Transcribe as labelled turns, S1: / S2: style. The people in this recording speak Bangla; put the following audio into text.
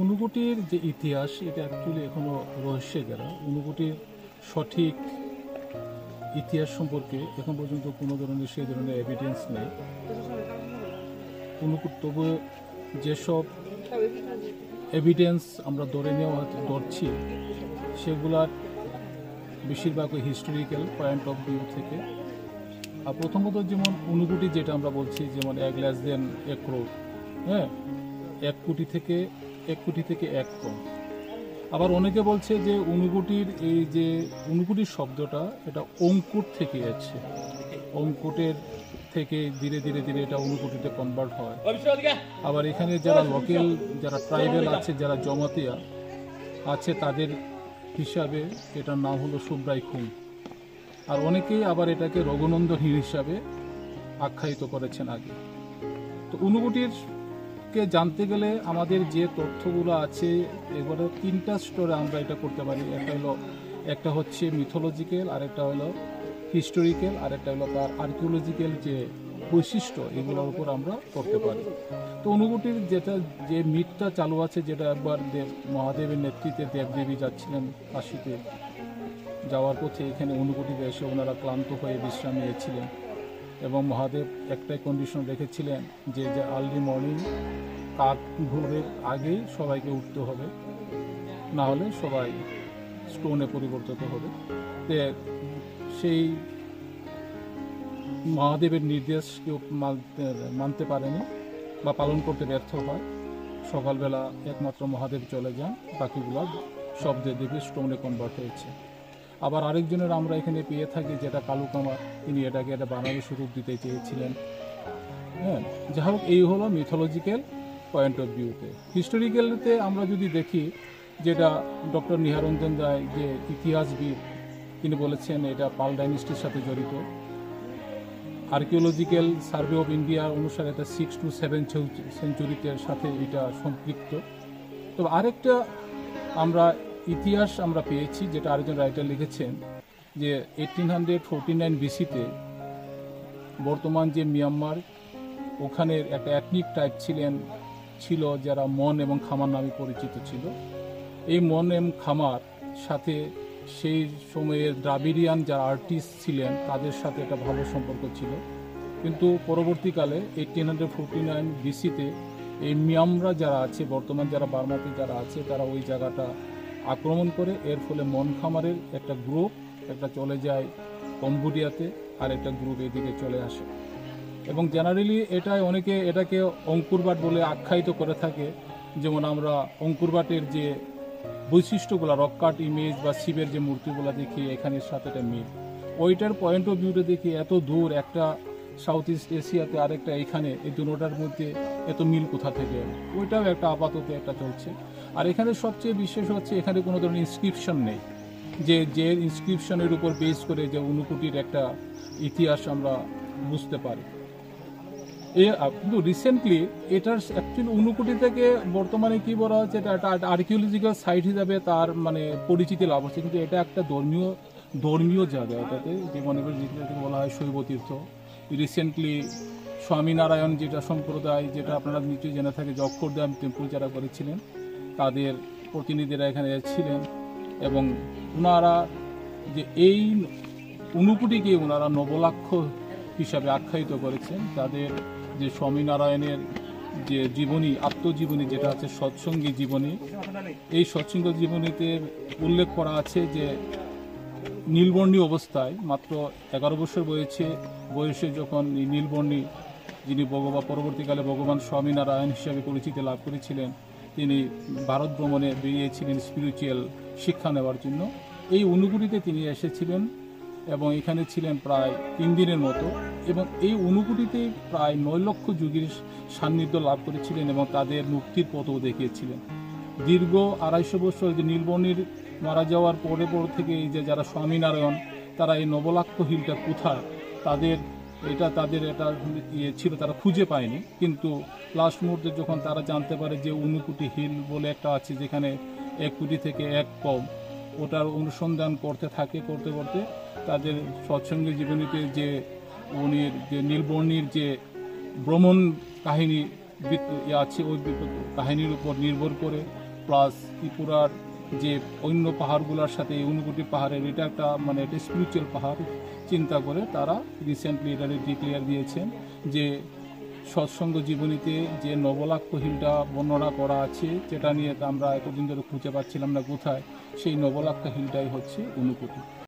S1: ঊনকোটির যে ইতিহাস এটা অ্যাকচুয়ালি এখনো রহস্যে ঘেরা। ঊনকোটির সঠিক ইতিহাস সম্পর্কে এখন পর্যন্ত কোনো ধরনের সেই ধরনের এভিডেন্স নেই। তবু যেসব এভিডেন্স আমরা ধরছি সেগুলার বেশিরভাগ হিস্টোরিক্যাল পয়েন্ট অফ ভিউ থেকে। আর প্রথমত যেমন ঊনকোটি যেটা আমরা বলছি, যেমন 1 crore, হ্যাঁ, 1 কোটি থেকে 1 কম। আবার অনেকে বলছে যে ঊনকোটির এই যে ঊনকোটির শব্দটা এটা অঙ্কুর থেকে আছে, অঙ্কুটের থেকে ধীরে ধীরে ধীরে এটা ঊনকোটিতে কনভার্ট হয়। আবার এখানে যারা লোকাল, যারা ট্রাইবেল আছে, যারা জমাতিয়া আছে, তাদের হিসাবে এটার নাম হলো সুব্রাইখুম। আর অনেকেই আবার এটাকে রঘুনন্দন হিসাবে আখ্যায়িত করেছেন আগে। তো ঊনকোটিরকে জানতে গেলে আমাদের যে তথ্যগুলো আছে এবারে 3টা স্তরে আমরা এটা করতে পারি। একটা হচ্ছে মিথোলজিক্যাল, আরেকটা হলো হিস্টোরিক্যাল, আরেকটা হলো তার আর্কিওলজিক্যাল যে বৈশিষ্ট্য, এগুলোর উপর আমরা করতে পারি। তো ঊনকোটির যে মিথটা চালু আছে, যেটা একবার মহাদেবের নেতৃত্বে দেবদেবী যাচ্ছিলেন কাশীতে, যাওয়ার পথে এখানে ঊনকোটিতে এসে ওনারা ক্লান্ত হয়ে বিশ্রাম নিয়েছিলেন এবং মহাদেব একটাই কন্ডিশন রেখেছিলেন যে আর্লি মর্নিং কাক ভোরের আগেই সবাইকে উঠতে হবে, না হলে সবাই স্টোনে পরিবর্তিত হবে। সেই মহাদেবের নির্দেশ কেউ মানতে পারেনি বা পালন করতে ব্যর্থ হয়। সকালবেলা একমাত্র মহাদেব চলে যান, বাকিগুলো সব দেবী স্টোনে কনভার্ট হয়েছে। আবার আরেকজনের আমরা এখানে পেয়ে থাকি যেটা কালুকামার, তিনি এটাকে একটা বানারসি রূপ দিতে চেয়েছিলেন। হ্যাঁ, যাই হোক, এই হলো মিথোলজিক্যাল পয়েন্ট অফ ভিউতে। হিস্টোরিক্যালতে আমরা যদি দেখি, যেটা ডক্টর নিহারঞ্জন রায় যে ইতিহাসবিদ, তিনি বলেছেন এটা পাল ডাইনেস্টির সাথে জড়িত। আর্কিওলজিক্যাল সার্ভে অফ ইন্ডিয়া অনুসারে এটা 6 to 7 সেঞ্চুরিতে সাথে এটা সম্পৃক্ত। তো আরেকটা ইতিহাস আমরা পেয়েছি, যেটা আরেকজন রাইটার লিখেছেন, যে 1849 BC-তে বর্তমান যে মিয়ানমার, ওখানের একটা এথনিক টাইপ ছিল যারা মন এবং খামার নামে পরিচিত ছিল। এই মন এবং খামার সাথে সেই সময়ের দ্রাবিড়িয়ান যারা আর্টিস্ট ছিলেন তাদের সাথে একটা ভালো সম্পর্ক ছিল। কিন্তু পরবর্তীকালে 1849 BC-তে এই মিয়ানমার যারা আছে, বর্তমান যারা বার্মাতে যারা আছে, তারা ওই জায়গাটা আক্রমণ করে। এর ফলে মন খামারের একটা গ্রুপ একটা চলে যায় কম্বোডিয়াতে, আর একটা গ্রুপ এদিকে চলে আসে। এবং জেনারেলি অনেকে এটাকে অঙ্কুরবাট বলে আখ্যায়িত করে থাকে। যেমন আমরা অঙ্কুরবাটের যে বৈশিষ্ট্যগুলো, রক কাট ইমেজ বা শিবের যে মূর্তিগুলো দেখি, এখানের সাথে এটা মিল। ওইটার পয়েন্ট অফ ভিউটা দেখি এত দূর, একটা সাউথ ইস্ট এশিয়াতে আরেকটা এখানে, এই দুটোটার মধ্যে এত মিল কোথা থেকে? ওইটাও একটা আপাতত একটা চলছে। আর এখানে সবচেয়ে বিশেষ হচ্ছে এখানে কোনো ধরনের ইনস্ক্রিপশন নেই, যে ইনস্ক্রিপশনের উপর বেস করে যে ঊনকোটির একটা ইতিহাস আমরা বুঝতে পারি। কিন্তু রিসেন্টলি এটার অ্যাকচুয়ালি ঊনকোটি থেকে বর্তমানে কি বলা হচ্ছে, এটা একটা আর্কিওলজিক্যাল সাইট হিসাবে তার পরিচিতি লাভ হচ্ছে। কিন্তু এটা একটা ধর্মীয় জায়গা। এটাতে যেমন যেটাকে বলা হয় শৈব তীর্থ। রিসেন্টলি স্বামীনারায়ণ যেটা সম্প্রদায়, যেটা আপনারা নিশ্চয়ই জেনে থাকে, যে অক্ষরধাম টেম্পল যারা করেছিলেন, তাদের প্রতিনিধিরা এখানে ছিলেন এবং ওনারা যে এই ঊনকোটিকে ওনারা নবলাক্ষ হিসাবে আখ্যায়িত করেছেন। তাদের যে স্বামীনারায়ণের যে জীবনী, আত্মজীবনী যেটা আছে সৎসঙ্গী জীবনী, এই সৎসঙ্গ জীবনীতে উল্লেখ করা আছে যে নীলবর্ণী অবস্থায়, মাত্র 11 বছর বয়সে যখন নীলবর্ণী, যিনি পরবর্তীকালে ভগবান স্বামীনারায়ণ হিসাবে পরিচিতি লাভ করেছিলেন, তিনি ভারত ভ্রমণে বেরিয়েছিলেন স্পিরিচুয়াল শিক্ষা নেওয়ার জন্য। এই ঊনকোটিতে তিনি এসেছিলেন এবং এখানে ছিলেন প্রায় 3 দিনের মতো, এবং এই ঊনকোটিতে প্রায় 9 লক্ষ যোগীর সান্নিধ্য লাভ করেছিলেন এবং তাদের মুক্তির পথও দেখিয়েছিলেন। দীর্ঘ 250 বছর যে নীলবর্ণীর মারা যাওয়ার পরে থেকে এই যে যারা স্বামীনারায়ণ, তারা এই নবলাক্ষ হিলটা কোথায়, তাদের এটা ছিল, তারা খুঁজে পায়নি। কিন্তু লাস্ট মুহূর্তে যখন তারা জানতে পারে যে ঊনকোটি হিল বলে একটা আছে, যেখানে 1 কোটি থেকে 1 কম, ওটার অনুসন্ধান করতে করতে তাদের সৎসঙ্গী জীবনীতে যে নীলবর্ণীর যে ভ্রমণ কাহিনী আছে, ওই কাহিনীর উপর নির্ভর করে প্লাস ত্রিপুরার যে অন্য পাহাড়গুলোর সাথে এই ঊনকোটি পাহাড়ের এটা একটা মানে এটা স্পিরিচুয়াল পাহাড় চিন্তা করে তারা রিসেন্টলি এটা ডিক্লেয়ার দিয়েছেন যে সৎসঙ্গ জীবনীতে যে নবলাক্ষ হিলটা বর্ণনা করা আছে, যেটা নিয়ে আমরা এতদিন ধরে খুঁজে পাচ্ছিলাম না কোথায়, সেই নবলাক্ষ হিলটাই হচ্ছে ঊনকোটি।